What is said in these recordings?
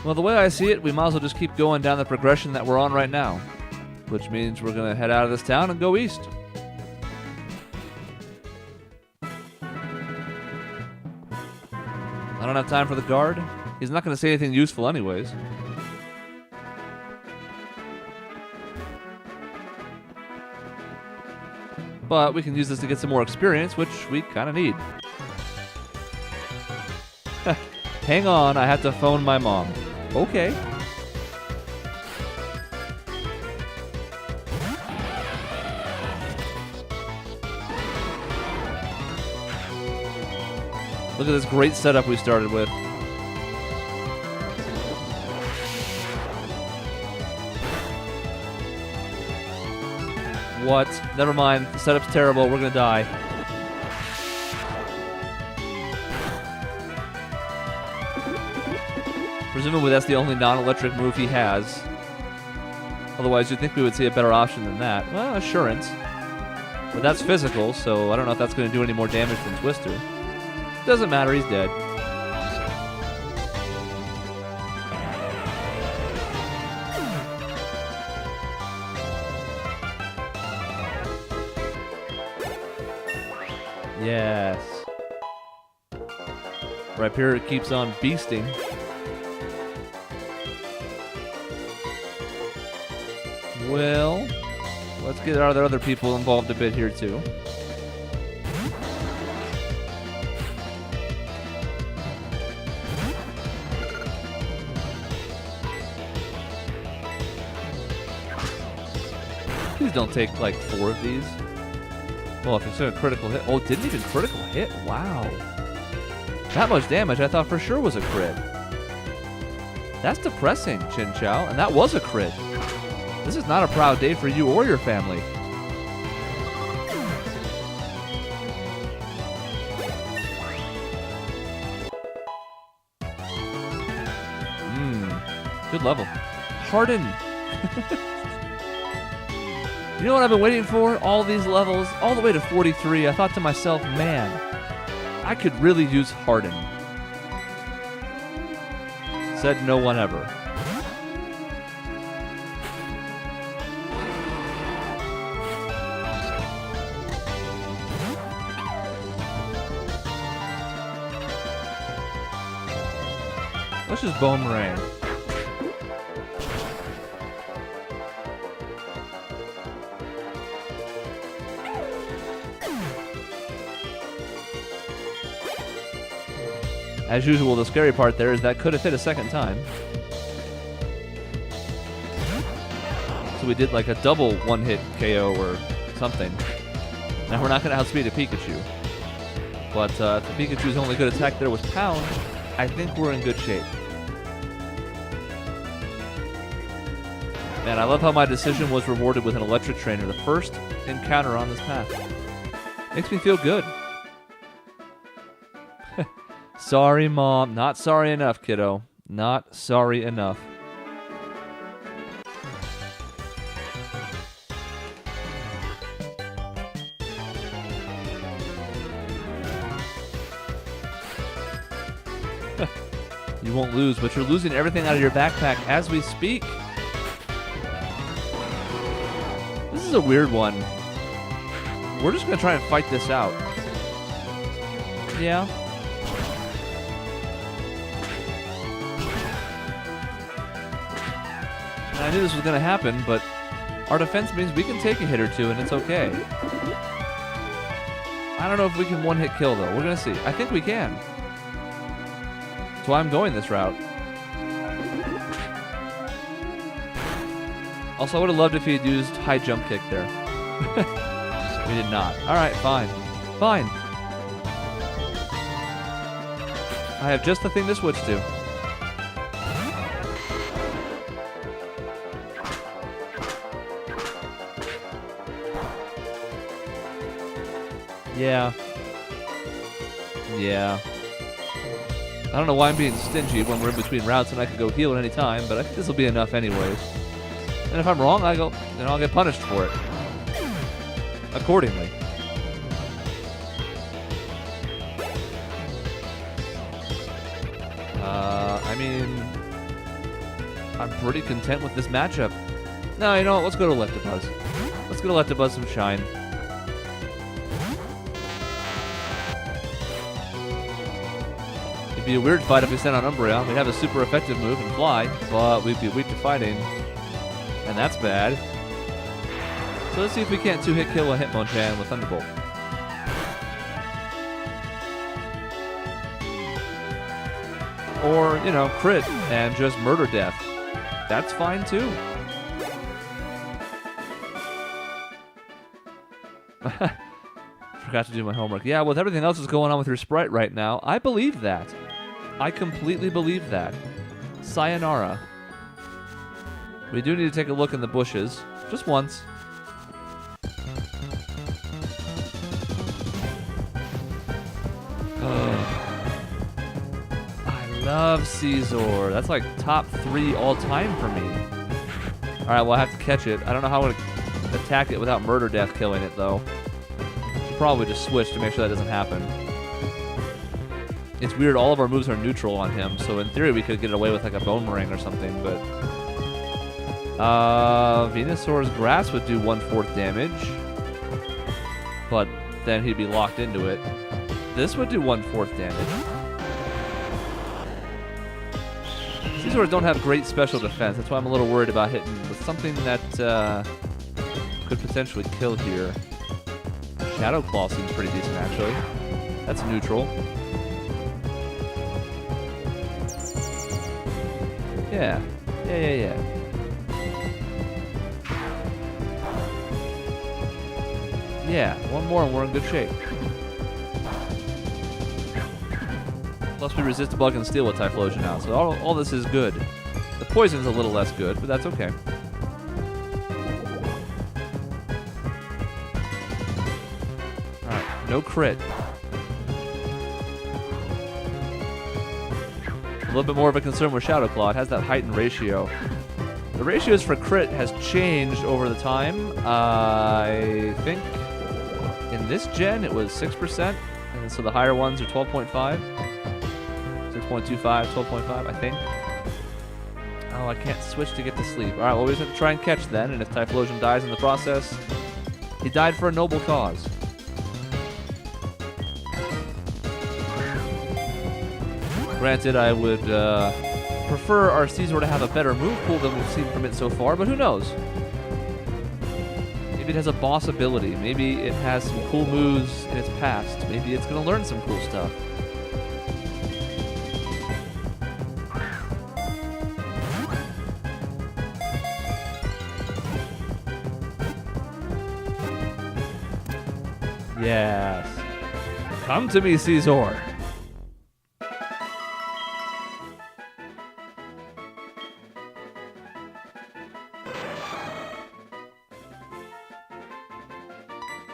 Well, the way I see it, we might as well just keep going down the progression that we're on right now. Which means we're going to head out of this town and go east. I don't have time for the guard. He's not going to say anything useful anyways. But we can use this to get some more experience, which we kind of need. Hang on, I have to phone my mom. Okay. Look at this great setup we started with. What? Never mind. The setup's terrible. We're gonna die. Presumably that's the only non-electric move he has. Otherwise, you'd think we would see a better option than that. Well, Assurance. But that's physical, so I don't know if that's going to do any more damage than Twister. Doesn't matter, he's dead. Yes. Rhyperior keeps on beasting. Well, let's get our other people involved a bit here too. Please don't take like 4 of these. Well, if it's a critical hit. Oh, didn't even critical hit? Wow. That much damage I thought for sure was a crit. That's depressing, Chin Chow, and that was a crit. This is not a proud day for you or your family. Good level. Harden. You know what I've been waiting for? All these levels, all the way to 43. I thought to myself, man, I could really use Harden. Said no one ever. Let's just Boomerang. As usual, the scary part there is that could have hit a second time. So we did like a double one-hit KO or something. Now we're not going to outspeed a Pikachu. But if the Pikachu's only good attack there was Pound, I think we're in good shape. Man, I love how my decision was rewarded with an electric trainer, the first encounter on this path. Makes me feel good. Sorry, Mom. Not sorry enough, kiddo. Not sorry enough. You won't lose, but you're losing everything out of your backpack as we speak. This is a weird one. We're just going to try and fight this out. Yeah. I knew this was going to happen, but our defense means we can take a hit or two, and it's okay. I don't know if we can one-hit kill, though. We're going to see. I think we can. That's why I'm going this route. Also, I would have loved if he had used high jump kick there. We did not. All right, fine. Fine. I have just the thing to switch to. Yeah. Yeah. I don't know why I'm being stingy when we're in between routes and I can go heal at any time, but I think this will be enough anyways. And if I'm wrong, then I'll get punished for it. Accordingly. I mean, I'm pretty content with this matchup. No, you know what? Let's go to Electabuzz. Let's go to Electabuzz some shine. It'd be a weird fight if we sent on Umbreon. We'd have a super effective move and fly, but we'd be weak to fighting. And that's bad. So let's see if we can't two-hit kill a Hitmonchan with Thunderbolt. Or, you know, crit and just murder death. That's fine too. Forgot to do my homework. Yeah, with everything else that's going on with your sprite right now, I believe that. I completely believe that. Sayonara. We do need to take a look in the bushes. Just once. I love Scizor. That's like top 3 all time for me. Alright, well I have to catch it. I don't know how I'm going to attack it without murder death killing it though. Should probably just switch to make sure that doesn't happen. It's weird, all of our moves are neutral on him, so in theory we could get away with like a Bone Ring or something, but... Venusaur's Grass would do 1/4 damage. But then he'd be locked into it. This would do 1/4 damage. Scizors don't have great special defense, that's why I'm a little worried about hitting with something that could potentially kill here. Shadow Claw seems pretty decent actually. That's neutral. Yeah. Yeah, one more and we're in good shape. Plus we resist the Bug and Steel with Typhlosion now, so all this is good. The poison's a little less good, but that's okay. Alright, no crit. A little bit more of a concern with Shadow Claw. It has that heightened ratio. The ratios for crit has changed over the time. I think in this gen it was 6%, and so the higher ones are 12.5. 6.25, 12.5, I think. Oh, I can't switch to get to sleep. Alright, well we just have to try and catch then, and if Typhlosion dies in the process, he died for a noble cause. Granted, I would prefer our Scizor to have a better move pool than we've seen from it so far, but who knows? Maybe it has a boss ability. Maybe it has some cool moves in its past. Maybe it's going to learn some cool stuff. Yes. Come to me, Scizor.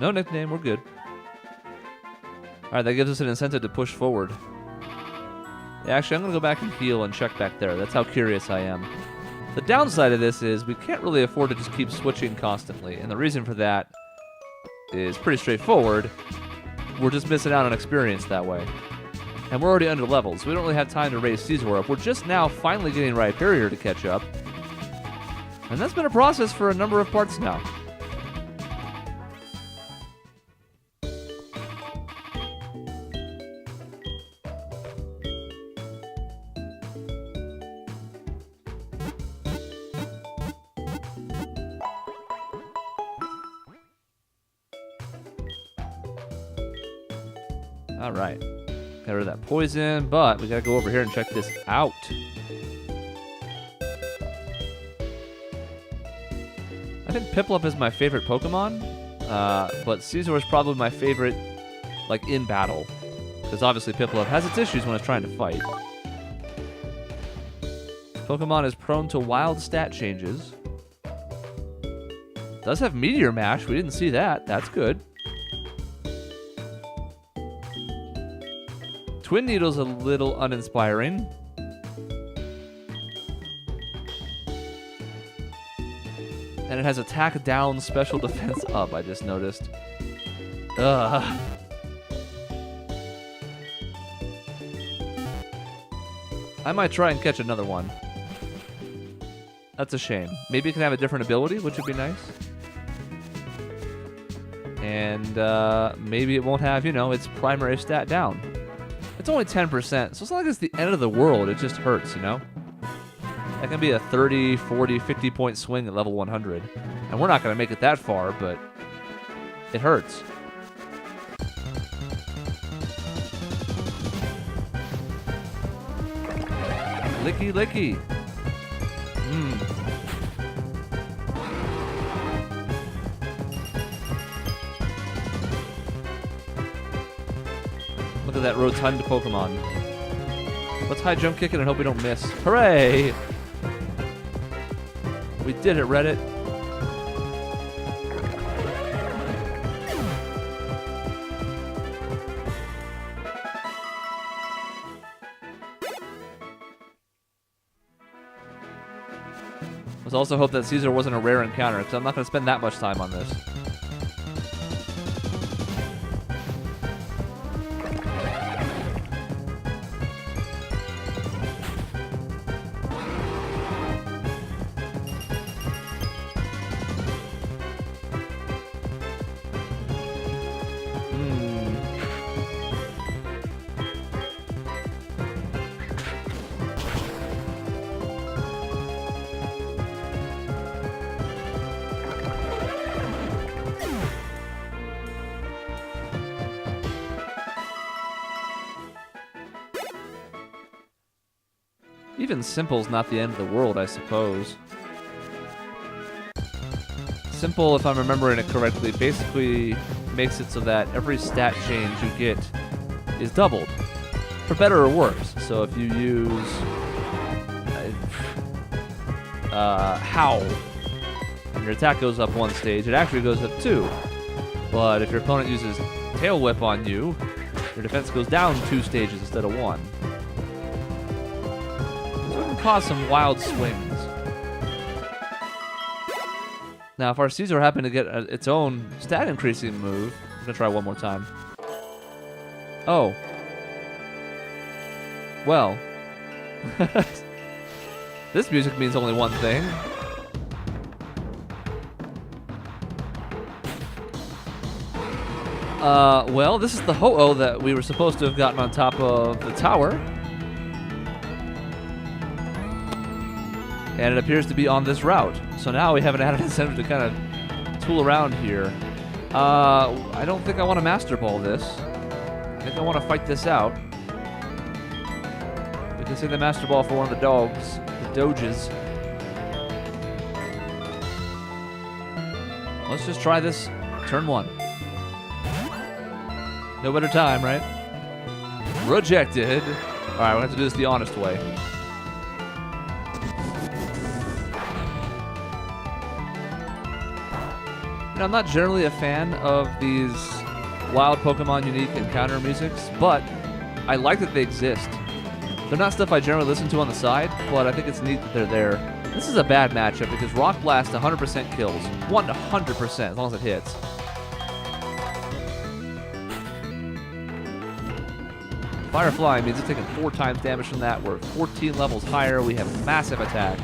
No nickname, we're good. Alright, that gives us an incentive to push forward. Yeah, actually, I'm going to go back and heal and check back there. That's how curious I am. The downside of this is we can't really afford to just keep switching constantly, and the reason for that is pretty straightforward. We're just missing out on experience that way. And we're already under levels, so we don't really have time to raise Scizor up. We're just now finally getting Rhyperior to catch up. And that's been a process for a number of parts now. Alright. Got rid of that poison, but we gotta go over here and check this out. I think Piplup is my favorite Pokemon, but Scizor is probably my favorite, like, in battle. Because obviously Piplup has its issues when it's trying to fight. Pokemon is prone to wild stat changes. Does have Meteor Mash, we didn't see that, that's good. Twin Needle's a little uninspiring. And it has attack down, special defense up, I just noticed. Ugh. I might try and catch another one. That's a shame. Maybe it can have a different ability, which would be nice. And maybe it won't have, you know, its primary stat down. It's only 10%, so it's not like it's the end of the world. It just hurts, you know? That can be a 30, 40, 50-point swing at level 100. And we're not going to make it that far, but it hurts. Licky, licky. Look at that rotund Pokemon. Let's high jump kick it and hope we don't miss. Hooray! We did it, Reddit. Let's also hope that Scizor wasn't a rare encounter, because I'm not going to spend that much time on this. Even Simple's not the end of the world, I suppose. Simple, if I'm remembering it correctly, basically makes it so that every stat change you get is doubled, for better or worse. So if you use Howl, and your attack goes up 1 stage, it actually goes up 2. But if your opponent uses Tail Whip on you, your defense goes down 2 stages instead of 1. Cause some wild swings. Now, if our Scizor happened to get its own stat increasing move, I'm gonna try one more time. Oh. Well. This music means only one thing. Well, this is the Ho-Oh that we were supposed to have gotten on top of the tower. And it appears to be on this route. So now we have an added incentive to kind of tool around here. I don't think I want to Master Ball this. I think I want to fight this out. We can save the Master Ball for one of the dogs, the Doges. Let's just try this turn 1. No better time, right? Rejected. All right, we'll have to do this the honest way. You know, I'm not generally a fan of these wild Pokemon unique encounter musics, but I like that they exist. They're not stuff I generally listen to on the side, but I think it's neat that they're there. This is a bad matchup because Rock Blast 100% kills. 100% as long as it hits. Firefly means it's taking 4 times damage from that. We're 14 levels higher. We have massive attack.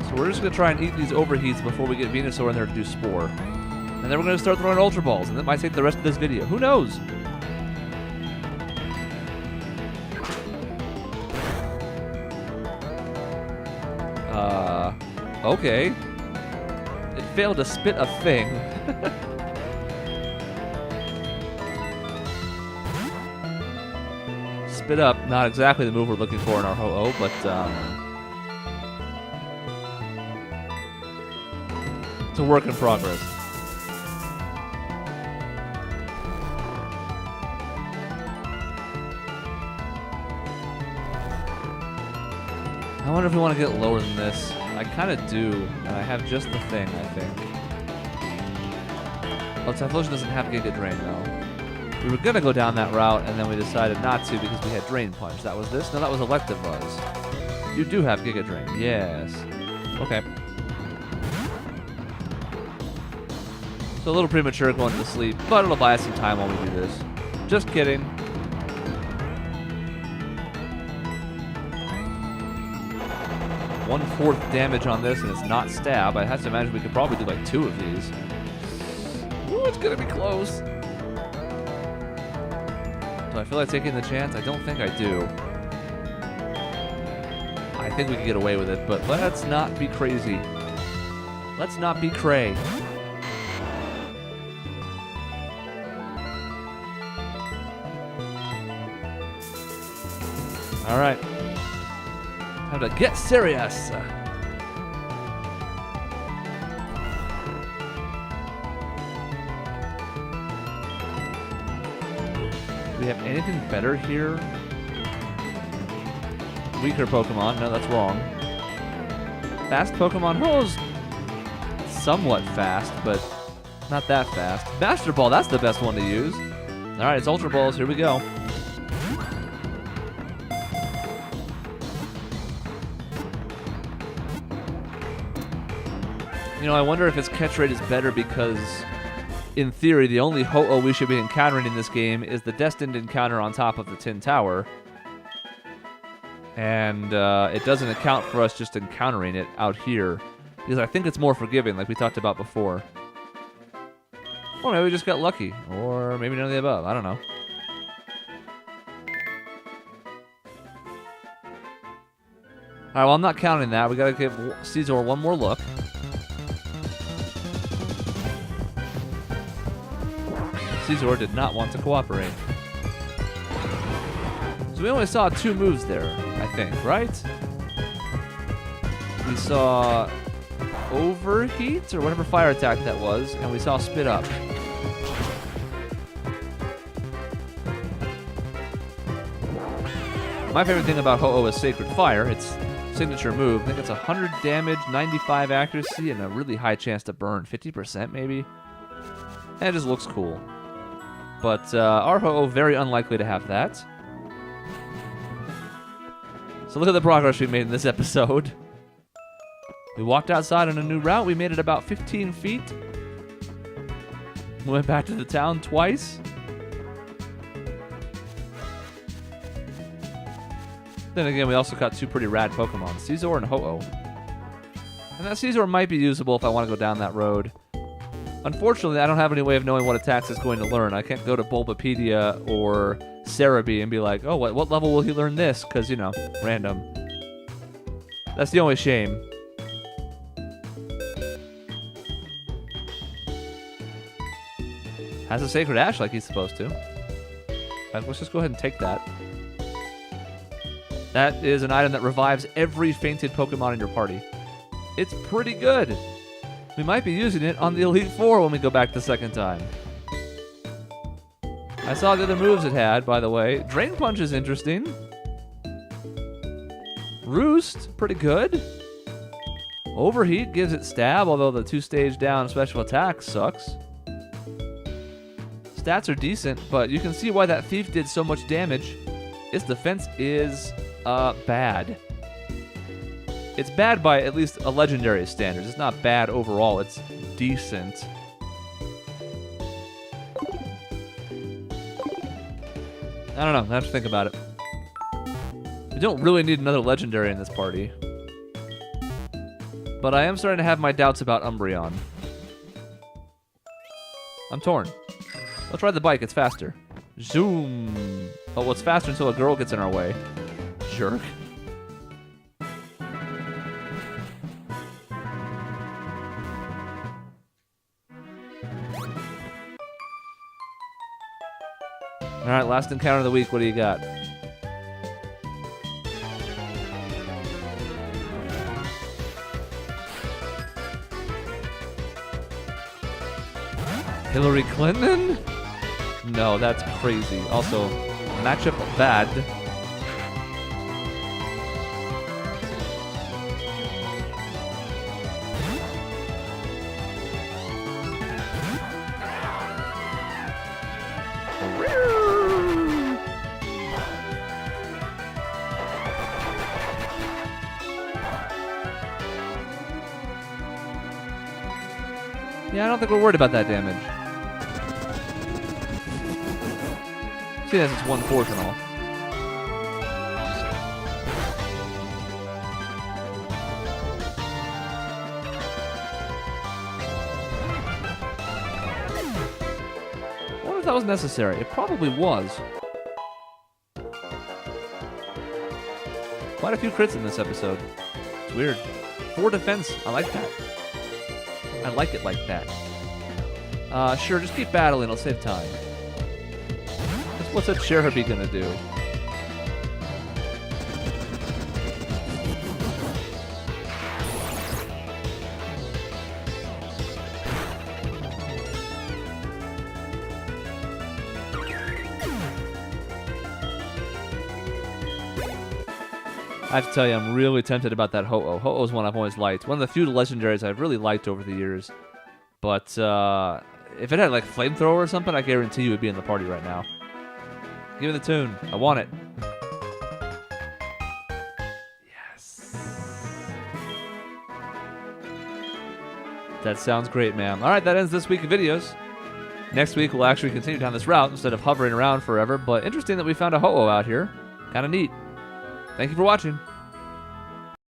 So we're just going to try and eat these overheats before we get Venusaur in there to do Spore. And then we're going to start throwing Ultra Balls, and that might take the rest of this video. Who knows? Okay. It failed to spit a thing. Spit up, not exactly the move we're looking for in our Ho-Oh, but it's a work in progress. I wonder if we want to get lower than this. I kind of do, and I have just the thing, I think. Oh, Typhlosion doesn't have Giga Drain, though. We were going to go down that route, and then we decided not to because we had Drain Punch. That was this? No, that was Electabuzz. You do have Giga Drain. Yes. Okay. So a little premature going to sleep, but it'll buy us some time while we do this. Just kidding. 1/4 damage on this, and it's not stab. I have to imagine we could probably do like 2 of these. Ooh, it's gonna be close. Do I feel like taking the chance? I don't think I do. I think we can get away with it, but let's not be crazy. Let's not be cray. All right. Time to get serious. Do we have anything better here? Weaker Pokemon. No, that's wrong. Fast Pokemon. Ho-Oh's somewhat fast, but not that fast. Master Ball, that's the best one to use. All right, it's Ultra Balls. Here we go. You know, I wonder if its catch rate is better because, in theory, the only Ho-Oh we should be encountering in this game is the destined encounter on top of the Tin Tower. And it doesn't account for us just encountering it out here, because I think it's more forgiving, like we talked about before. Or maybe we just got lucky, or maybe none of the above. I don't know. All right, well, I'm not counting that. We got to give Scizor one more look. Scizor did not want to cooperate. So we only saw 2 moves there, I think, right? We saw Overheat, or whatever fire attack that was, and we saw Spit Up. My favorite thing about Ho-Oh is Sacred Fire. Its signature move. I think it's 100 damage, 95 accuracy, and a really high chance to burn. 50% maybe? And it just looks cool. But our Ho-Oh, very unlikely to have that. So look at the progress we made in this episode. We walked outside on a new route. We made it about 15 feet. We went back to the town twice. Then again, we also got 2 pretty rad Pokemon, Scizor and Ho-Oh. And that Scizor might be usable if I want to go down that road. Unfortunately, I don't have any way of knowing what attacks it's going to learn. I can't go to Bulbapedia or Cerebi and be like, oh, what level will he learn this? Because, you know, random. That's the only shame. Has a Sacred Ash like he's supposed to. Right, let's just go ahead and take that. That is an item that revives every fainted Pokemon in your party. It's pretty good. We might be using it on the Elite Four when we go back the second time. I saw the other moves it had, by the way. Drain Punch is interesting. Roost, pretty good. Overheat gives it stab, although the 2-stage down special attack sucks. Stats are decent, but you can see why that Thief did so much damage. Its defense is bad. It's bad by at least a legendary standards. It's not bad overall. It's decent. I don't know. I have to think about it. We don't really need another legendary in this party. But I am starting to have my doubts about Umbreon. I'm torn. Let's ride the bike. It's faster. Zoom. Oh, well, it's faster until a girl gets in our way. Jerk. All right, last encounter of the week. What do you got? Hillary Clinton? No, that's crazy. Also, matchup bad. Yeah, I don't think we're worried about that damage. See, as it's 1/4 and all. that was necessary. It probably was. Quite a few crits in this episode. It's weird. 4 defense. I like that. I like it like that. Sure, just keep battling. It'll save time. What's that Cherubi gonna do? I have to tell you, I'm really tempted about that Ho-Oh. Ho-Oh's one I've always liked. One of the few legendaries I've really liked over the years. But if it had like Flamethrower or something, I guarantee you would be in the party right now. Give me the tune. I want it. Yes. That sounds great, man. All right, that ends this week of videos. Next week, we'll actually continue down this route instead of hovering around forever. But interesting that we found a Ho-Oh out here. Kind of neat. Thank you for watching.